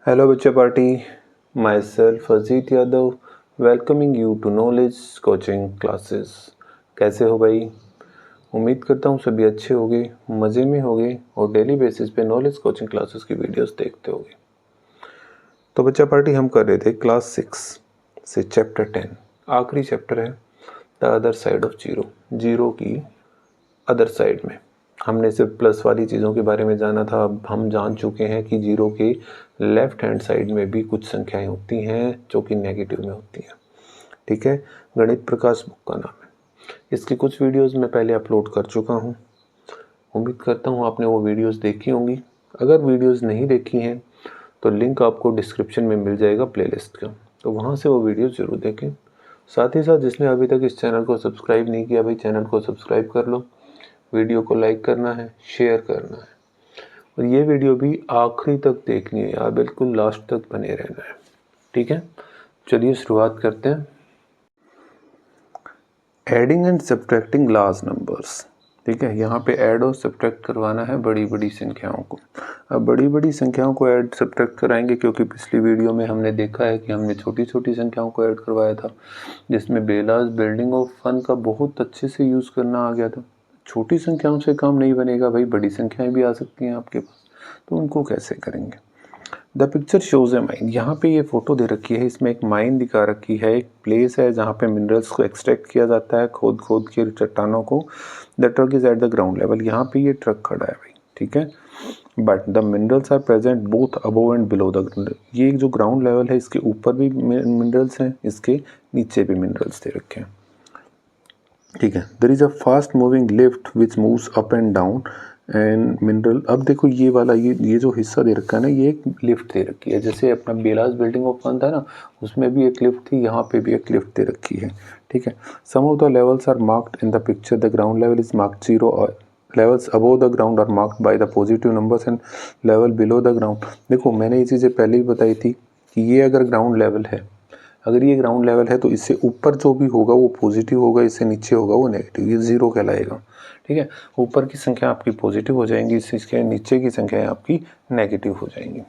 Hello बच्चा party, myself Ajit Yadav welcoming you to knowledge coaching classes. कैसे हो भाई? उम्मीद करता हूँ सभी अच्छे होंगे, मज़े में होंगे और डेली बेसिस पे नॉलेज कोचिंग क्लासेस की वीडियोस देखते होंगे। तो बच्चा पार्टी हम कर रहे थे क्लास 6 से चैप्टर 10, आखिरी चैप्टर है the other side of zero, zero की अदर साइड में। हमने सिर्फ प्लस वाली चीज़ों के बारे में जाना था, अब हम जान चुके हैं कि जीरो के लेफ्ट हैंड साइड में भी कुछ संख्याएं होती हैं जो कि नेगेटिव में होती हैं। ठीक है, गणित प्रकाश बुक का नाम है। इसकी कुछ वीडियोस मैं पहले अपलोड कर चुका हूँ, उम्मीद करता हूँ आपने वो वीडियोस देखी होंगी। अगर वीडियोस नहीं देखी हैं तो लिंक आपको डिस्क्रिप्शन में मिल जाएगा प्लेलिस्ट का, तो वहाँ से वो वीडियोस ज़रूर देखें। साथ ही साथ जिसने अभी तक इस चैनल को सब्सक्राइब नहीं किया भाई, चैनल को सब्सक्राइब कर लो, वीडियो को लाइक करना है, शेयर करना है और ये वीडियो भी आखिरी तक देखनी है यार, बिल्कुल लास्ट तक बने रहना है। ठीक है, चलिए शुरुआत करते हैं। Adding and subtracting large numbers. ठीक है, यहाँ पे ऐड और सब्ट्रैक्ट करवाना है बड़ी बड़ी संख्याओं को। अब बड़ी बड़ी संख्याओं को ऐड सब्ट्रैक्ट कराएंगे क्योंकि पिछली वीडियो में हमने देखा है कि हमने छोटी छोटी संख्याओं को ऐड करवाया था, जिसमें बेलाज बिल्डिंग ऑफ फन का बहुत अच्छे से यूज़ करना आ गया था। छोटी संख्याओं से काम नहीं बनेगा भाई, बड़ी संख्याएं भी आ सकती हैं आपके पास, तो उनको कैसे करेंगे। The picture shows A mine. यहाँ पे ये फोटो दे रखी है, इसमें एक माइन दिखा रखी है, एक प्लेस है जहाँ पे मिनरल्स को एक्सट्रैक्ट किया जाता है खोद खोद के चट्टानों को। The truck is at the ground level. यहाँ पे ये ट्रक खड़ा है भाई, ठीक है, but the minerals are present both above and below the ground. ये जो ग्राउंड लेवल है इसके ऊपर भी मिनरल्स हैं, इसके नीचे भी मिनरल्स दे रखे हैं। ठीक है, there is a fast moving lift which moves up and down and mineral. अब देखो ये वाला ये जो हिस्सा दे रखा है ना, ये एक लिफ्ट दे रखी है, जैसे अपना बेलास बिल्डिंग ऑफ फन था ना, उसमें भी एक लिफ्ट थी, यहाँ पे भी एक लिफ्ट दे रखी है। ठीक है, some of the levels are marked in the picture. The ground level is marked 0 और levels above the ground are marked by the positive numbers and level below the ground. देखो मैंने ये चीज़ें पहले ही बताई थी कि ये अगर ग्राउंड लेवल है, अगर ये ग्राउंड लेवल है तो इससे ऊपर जो भी होगा वो पॉजिटिव होगा, इससे नीचे होगा वो नेगेटिव, ये जीरो कहलाएगा। ठीक है, ऊपर की संख्या आपकी पॉजिटिव हो जाएंगी, इसके नीचे की संख्याएं आपकी नेगेटिव हो जाएंगी।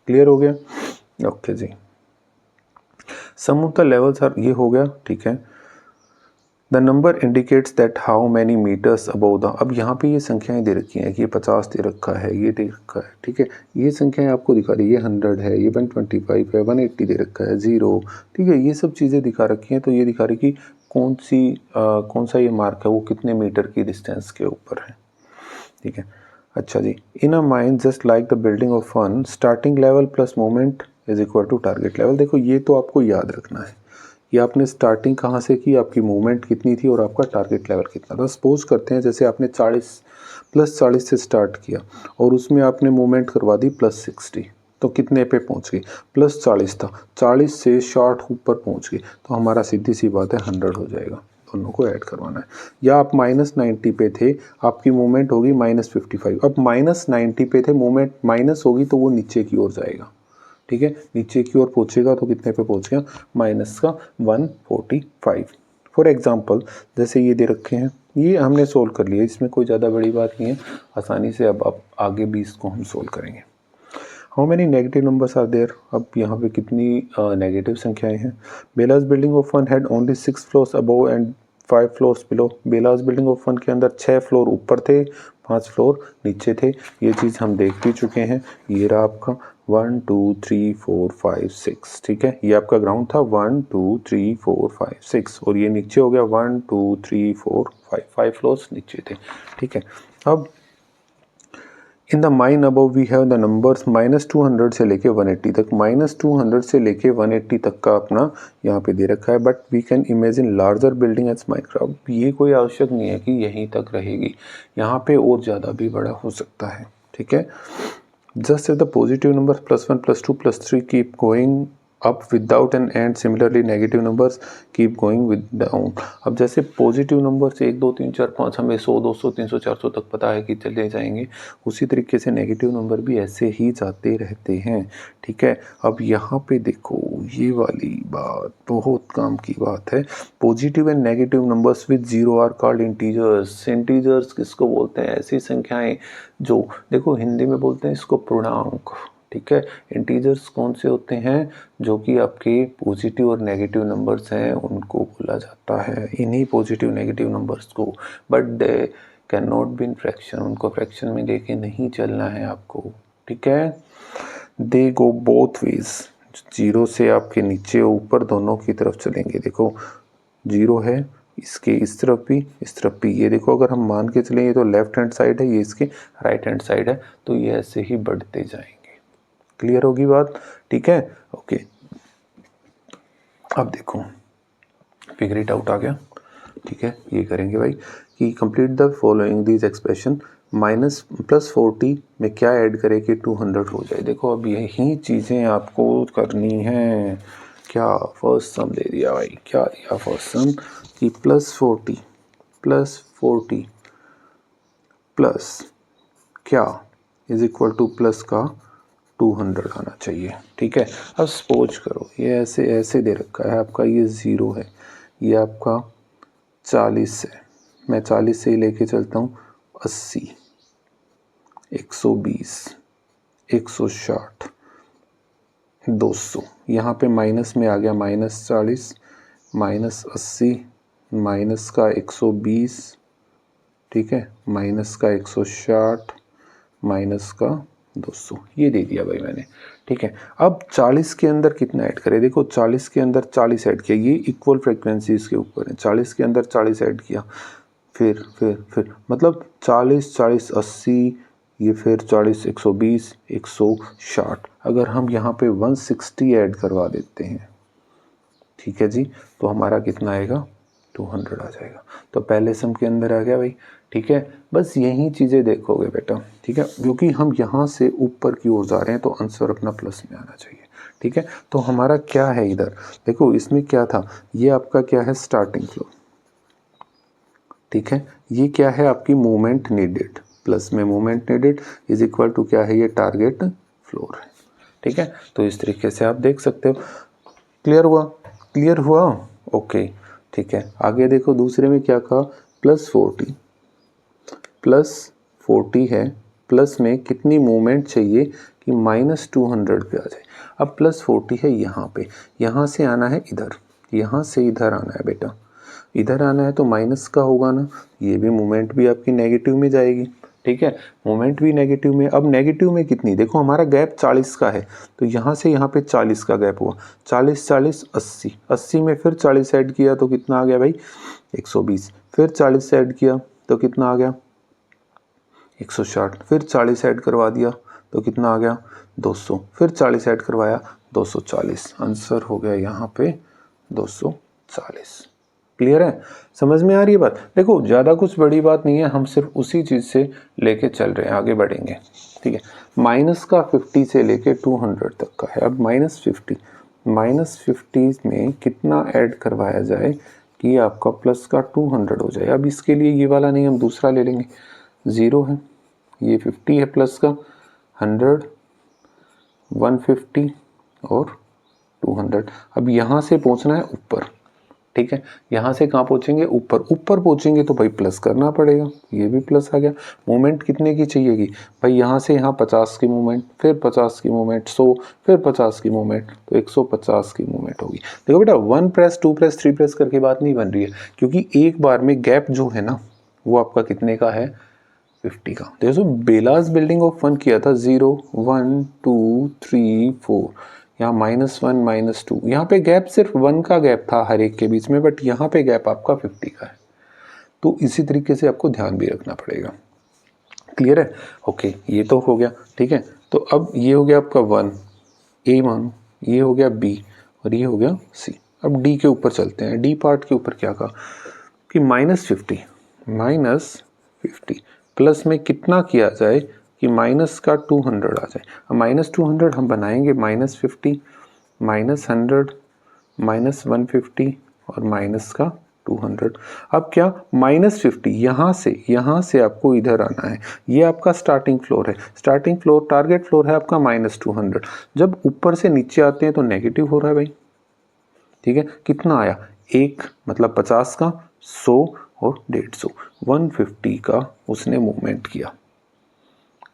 क्लियर हो गया? Okay ji. Some of the levels are, ये हो गया। ठीक है, the number indicates that how many metres above the. अब यहाँ पे ये संख्याएं दे रखी हैं कि ये 50 दे रखा है, ये दे रखा है। ठीक है, ये संख्याएं आपको दिखा रही है, ये 100 है, ये 125 है, 180 दे रखा है, 0। ठीक है, ये सब चीज़ें दिखा रखी हैं, तो ये दिखा रही कि कौन सा ये मार्क है, वो कितने मीटर की डिस्टेंस के ऊपर है। ठीक है, अच्छा जी। In a mind just like the building of fun, starting level plus moment is equal to target level. देखो ये तो आपको याद रखना है, ये आपने स्टार्टिंग कहाँ से की, आपकी मूवमेंट कितनी थी और आपका टारगेट लेवल कितना था। सपोज करते हैं जैसे आपने 40 से स्टार्ट किया और उसमें आपने मूवमेंट करवा दी +60, तो कितने पे पहुंच गई? +40 था, 40 से 60 ऊपर पहुंच गई, तो हमारा सीधी सी बात है 100 हो जाएगा। दोनों को ऐड करवाना है। या आप -90 पे थे, आपकी मूवमेंट होगी -55। अब -90 पे थे, मूवमेंट माइनस होगी तो वो नीचे की ओर जाएगा। ठीक है, नीचे की ओर पहुंचेगा तो कितने पे पहुंच गया? -145। फॉर एग्जाम्पल जैसे ये दे रखे हैं, ये हमने सोल्व कर लिया, इसमें कोई ज़्यादा बड़ी बात नहीं है, आसानी से अब आप आगे भी इसको हम सोल्व करेंगे। How many negative numbers are there. अब यहाँ पे कितनी नेगेटिव संख्याएं हैं। Bela's building of fun had only 6 floors above and 5 floors below. Bela's building of fun के अंदर 6 फ्लोर ऊपर थे, 5 फ्लोर नीचे थे। ये चीज़ हम देख भी चुके हैं। ये रहा आपका 1 2 3 4 5 6। ठीक है, ये आपका ग्राउंड था 1 2 3 4 5 6 और ये नीचे हो गया 1 2 3 4 5 फ्लोर्स नीचे थे। ठीक है, अब in the mine above we have the numbers -200 से लेके 180 तक। -200 से लेके 180 तक का अपना यहाँ पे दे रखा है, but we can imagine larger building as Microsoft. ये कोई आवश्यक नहीं है कि यहीं तक रहेगी, यहाँ पे और ज़्यादा भी बड़ा हो सकता है। ठीक है, just as the positive numbers +1 +2 +3 keep going up without an end, similarly negative numbers keep going with down. अब जैसे पॉजिटिव नंबर्स 1 2 3 4 5 हमें 100 200 300 400 तक पता है कि चले जाएंगे, उसी तरीके से नेगेटिव नंबर भी ऐसे ही जाते रहते हैं। ठीक है, अब यहाँ पे देखो ये वाली बात बहुत काम की बात है। Positive and negative numbers with zero are called integers. Integers किसको बोलते हैं? ऐसी संख्याएं जो, देखो हिंदी में बोलते हैं इसको पूर्णांक। ठीक है। इंटीजर्स कौन से होते हैं? जो कि आपके पॉजिटिव और नेगेटिव नंबर्स हैं उनको बोला जाता है, इन्हीं पॉजिटिव नेगेटिव नंबर्स को। But they can not be in fraction, उनको फ्रैक्शन में लेके नहीं चलना है आपको, ठीक है। दे गो बोथ वेज, जीरो से आपके नीचे ऊपर दोनों की तरफ चलेंगे। देखो जीरो है इसके इस तरफ भी इस तरफ भी, ये देखो अगर हम मान के चलें ये तो लेफ्ट हैंड साइड है, ये इसके राइट हैंड साइड है, तो ये ऐसे ही बढ़ते जाएंगे। क्लियर होगी बात? ठीक है, ओके। अब देखो फिगर इट आउट आ गया, ठीक है। ये करेंगे भाई कि complete the following this expression, minus plus 40 में क्या ऐड करें कि 200 हो जाए। देखो अब यही चीज़ें आपको करनी है। क्या फर्स्ट सम दे दिया भाई, क्या दिया फर्स्ट सम कि प्लस 40 प्लस क्या इज इक्वल टू प्लस का 200 आना चाहिए, ठीक है। अब सपोज करो ये ऐसे ऐसे दे रखा है आपका, ये 0 है, ये आपका 40 है, मैं 40 से ही लेके चलता हूँ 80, 120, 160, 200, यहाँ पे माइनस में आ गया -40, -80, माइनस का 120, ठीक है, माइनस का 160, माइनस का 200, ये दे दिया भाई मैंने, ठीक है। अब 40 के अंदर कितना ऐड करें? देखो 40 के अंदर 40 ऐड किया, ये इक्वल फ्रीक्वेंसी इसके ऊपर है, 40 के अंदर 40 ऐड किया, फिर मतलब 40 40 80, ये फिर 40 120 160, अगर हम यहाँ पे 160 ऐड करवा देते हैं, ठीक है जी, तो हमारा कितना आएगा? 200 आ जाएगा। तो पहले सम के अंदर आ गया भाई, ठीक है। बस यही चीज़ें देखोगे बेटा, ठीक है, क्योंकि हम यहाँ से ऊपर की ओर जा रहे हैं तो आंसर अपना प्लस में आना चाहिए, ठीक है। तो हमारा क्या है इधर, देखो इसमें क्या था, ये आपका क्या है? स्टार्टिंग फ्लोर, ठीक है। ये क्या है? आपकी मूवमेंट नीडेड, प्लस में movement needed is equal to क्या है? ये टारगेट फ्लोर है, ठीक है। तो इस तरीके से आप देख सकते हो। क्लियर हुआ? क्लियर हुआ, ओके, ठीक है। आगे देखो दूसरे में क्या कहा? प्लस 40 है, प्लस में कितनी मूवमेंट चाहिए कि -200 पे आ जाए। अब प्लस 40 है यहाँ पे, यहाँ से आना है इधर, यहाँ से इधर आना है बेटा, इधर आना है तो माइनस का होगा ना, ये भी मूवमेंट भी आपकी नेगेटिव में जाएगी, ठीक है। मूवमेंट भी नेगेटिव में, अब नेगेटिव में कितनी? देखो हमारा गैप 40 का है, तो यहाँ से यहाँ पे 40 का गैप हुआ, 40 40 80, 80 में फिर 40 ऐड किया तो कितना आ गया भाई? 120, फिर 40 ऐड किया तो कितना आ गया? 160, फिर 40 ऐड करवा दिया तो कितना आ गया? 200, फिर 40 ऐड करवाया 240, आंसर हो गया यहाँ पे 240। क्लियर है? समझ में आ रही है बात? देखो ज़्यादा कुछ बड़ी बात नहीं है, हम सिर्फ उसी चीज़ से लेके चल रहे हैं, आगे बढ़ेंगे, ठीक है। माइनस का 50 से लेके 200 तक का है। अब -50 में कितना ऐड करवाया जाए कि आपका प्लस का 200 हो जाए? अब इसके लिए ये वाला नहीं, हम दूसरा ले लेंगे। 0 है, ये 50 है, प्लस का 100, 150 और 200। अब यहाँ से पहुँचना है ऊपर, ठीक है। यहाँ से कहाँ पहुँचेंगे? ऊपर पहुँचेंगे तो भाई प्लस करना पड़ेगा, ये भी प्लस आ गया। मूवमेंट कितने की चाहिएगी भाई? यहाँ से यहाँ 50 की मूवमेंट, फिर 50 की मूवमेंट, 100, फिर 50 की मूवमेंट, तो 150 की मूवमेंट होगी। देखो बेटा 1 प्रेस 2 प्रेस 3 प्रेस करके बात नहीं बन रही है, क्योंकि एक बार में गैप जो है ना वो आपका कितने का है? 50 का। देखो बेलास बिल्डिंग ऑफ 1 किया था, 0 1 2 3 4, यहाँ -1 -2, यहाँ पे गैप सिर्फ 1 का गैप था हर एक के बीच में, बट यहाँ पे गैप आपका 50 का है। तो इसी तरीके से आपको ध्यान भी रखना पड़ेगा। क्लियर है? ओके, ये तो हो गया, ठीक है। तो अब ये हो गया आपका 1 ए मानो, ये हो गया बी और ये हो गया सी। अब डी के ऊपर चलते हैं। डी पार्ट के ऊपर क्या कहा कि -50 प्लस में कितना किया जाए कि माइनस का 200 आ जाए। अब -200 हम बनाएंगे -50, -100, -150 और माइनस का 200। अब क्या -50 यहाँ से आपको इधर आना है, ये आपका स्टार्टिंग फ्लोर है, स्टार्टिंग फ्लोर टारगेट फ्लोर है आपका -200। जब ऊपर से नीचे आते हैं तो नेगेटिव हो रहा है भाई, ठीक है। कितना आया? 1 मतलब 50 का, 100 और 150, 150 का उसने मूवमेंट किया,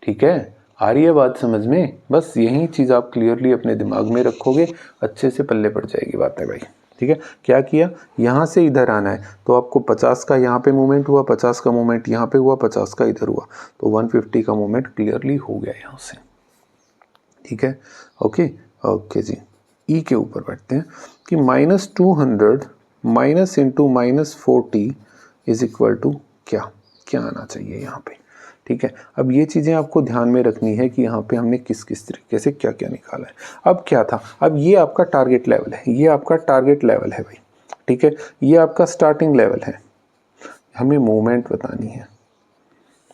ठीक है। आ रही है बात समझ में? बस यही चीज़ आप क्लियरली अपने दिमाग में रखोगे, अच्छे से पल्ले पड़ जाएगी बात है भाई। ठीक है, क्या किया, यहाँ से इधर आना है तो आपको 50 का यहाँ पे मूवमेंट हुआ, 50 का मूवमेंट यहाँ पे हुआ, 50 का इधर हुआ, तो 150 का मूवमेंट क्लियरली हो गया यहाँ से। ठीक है, ओके ओके जी। ई के ऊपर बैठते हैं कि -200 minus into -40 is equal to क्या क्या आना चाहिए यहाँ पे। ठीक है, अब ये चीज़ें आपको ध्यान में रखनी है कि यहाँ पे हमने किस किस तरीके से क्या क्या निकाला है। अब क्या था, अब ये आपका टारगेट लेवल है, ये आपका टारगेट लेवल है भाई। ठीक है, ये आपका स्टार्टिंग लेवल है, हमें मूवमेंट बतानी है।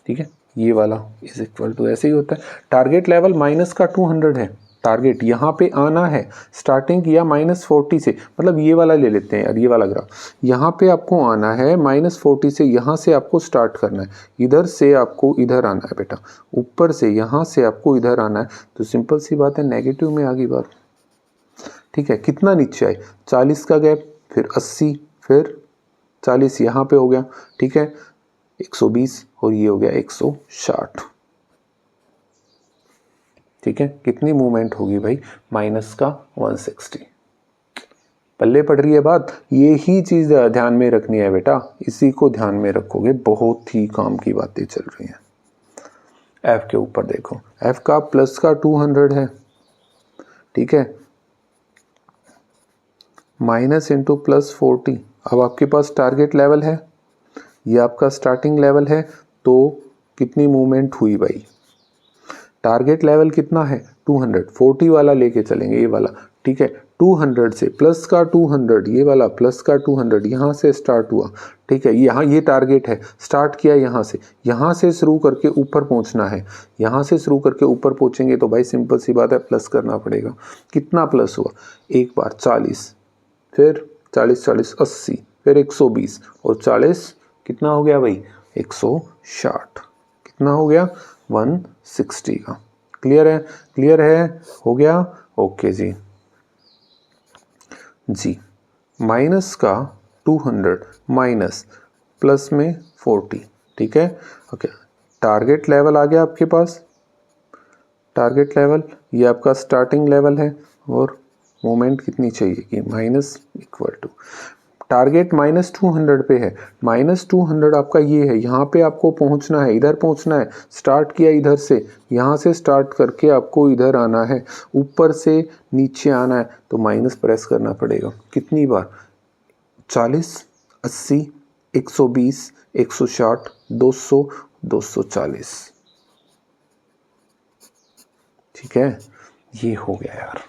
ठीक है, ये वाला इज इक्वल टू ऐसे ही होता है, टारगेट लेवल माइनस का 200 है, टारगेट यहाँ पे आना है, स्टार्टिंग किया -40 से, मतलब ये वाला ले लेते हैं यार, ये वाला ग्राफ, यहाँ पे आपको आना है -40 से, यहाँ से आपको स्टार्ट करना है, इधर से आपको इधर आना है बेटा, ऊपर से यहाँ से आपको इधर आना है, तो सिंपल सी बात है, नेगेटिव में आ गई बात। ठीक है, कितना नीचे आए, 40 का गैप, फिर 80, फिर 40 यहाँ पे हो गया। ठीक है, 120 और ये हो गया 160। ठीक है, कितनी मूवमेंट होगी भाई, माइनस का 160। पल्ले पड़ रही है बात, ये ही चीज ध्यान में रखनी है बेटा, इसी को ध्यान में रखोगे, बहुत ही काम की बातें चल रही हैं। एफ के ऊपर देखो, एफ का प्लस का 200 है। ठीक है, माइनस इंटू +40, अब आपके पास टारगेट लेवल है, ये आपका स्टार्टिंग लेवल है, तो कितनी मूवमेंट हुई भाई, टारगेट लेवल कितना है 200, 40 वाला लेके चलेंगे ये वाला। ठीक है, 200 से प्लस का 200, ये वाला प्लस का 200 यहाँ से स्टार्ट हुआ। ठीक है, यहाँ ये टारगेट है, स्टार्ट किया यहाँ से शुरू करके ऊपर पहुँचना है, यहाँ से शुरू करके ऊपर पहुँचेंगे तो भाई सिंपल सी बात है, प्लस करना पड़ेगा। कितना प्लस हुआ, एक बार 40, फिर 40 40 80, फिर 120 और 40 कितना हो गया भाई 160, कितना हो गया 160 का। क्लियर है, क्लियर है, हो गया, ओके जी। जी, माइनस का 200 माइनस प्लस में 40। ठीक है, ओके, टारगेट लेवल आ गया आपके पास, टारगेट लेवल ये आपका स्टार्टिंग लेवल है, और मोमेंट कितनी चाहिए कि माइनस इक्वल टू, टारगेट -200 पे है, -200 आपका ये है, यहाँ पे आपको पहुँचना है, इधर पहुँचना है, स्टार्ट किया इधर से, यहाँ से स्टार्ट करके आपको इधर आना है, ऊपर से नीचे आना है, तो माइनस प्रेस करना पड़ेगा। कितनी बार, 40 80 120 160 200 240। ठीक है, ये हो गया यार।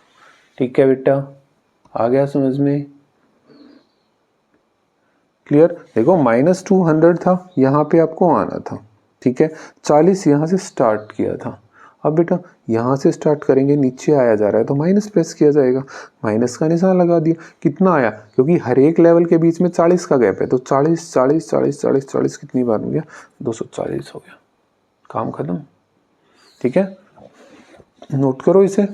ठीक है बेटा, आ गया समझ में, क्लियर। देखो -200 था, यहाँ पे आपको आना था। ठीक है, 40 यहाँ से स्टार्ट किया था, अब बेटा यहाँ से स्टार्ट करेंगे, नीचे आया जा रहा है तो माइनस प्रेस किया जाएगा, माइनस का निशान लगा दिया। कितना आया, क्योंकि हर एक लेवल के बीच में 40 का गैप है, तो 40 40 40 40 40 कितनी बार हो गया 240 हो गया, काम खत्म। ठीक है, नोट करो इसे।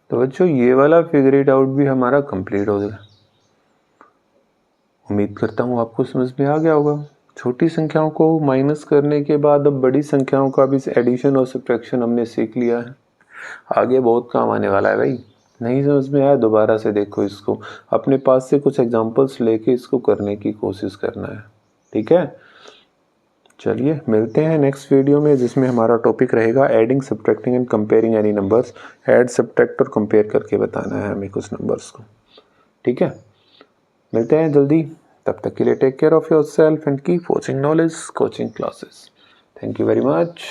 तो बच्चों ये वाला फिगर इट आउट भी हमारा कंप्लीट हो गया। उम्मीद करता हूँ आपको समझ में आ गया होगा। छोटी संख्याओं को माइनस करने के बाद अब बड़ी संख्याओं का भी एडिशन और सब्ट्रैक्शन हमने सीख लिया है, आगे बहुत काम आने वाला है भाई। नहीं समझ में आया दोबारा से देखो इसको, अपने पास से कुछ एग्जांपल्स लेके इसको करने की कोशिश करना है। ठीक है, चलिए मिलते हैं नेक्स्ट वीडियो में, जिसमें हमारा टॉपिक रहेगा adding subtracting and comparing any numbers. Add subtract और कंपेयर करके बताना है हमें कुछ नंबर्स को। ठीक है, मिलते हैं जल्दी, तब तक के लिए take care of yourself and keep watching knowledge coaching classes. Thank you very much.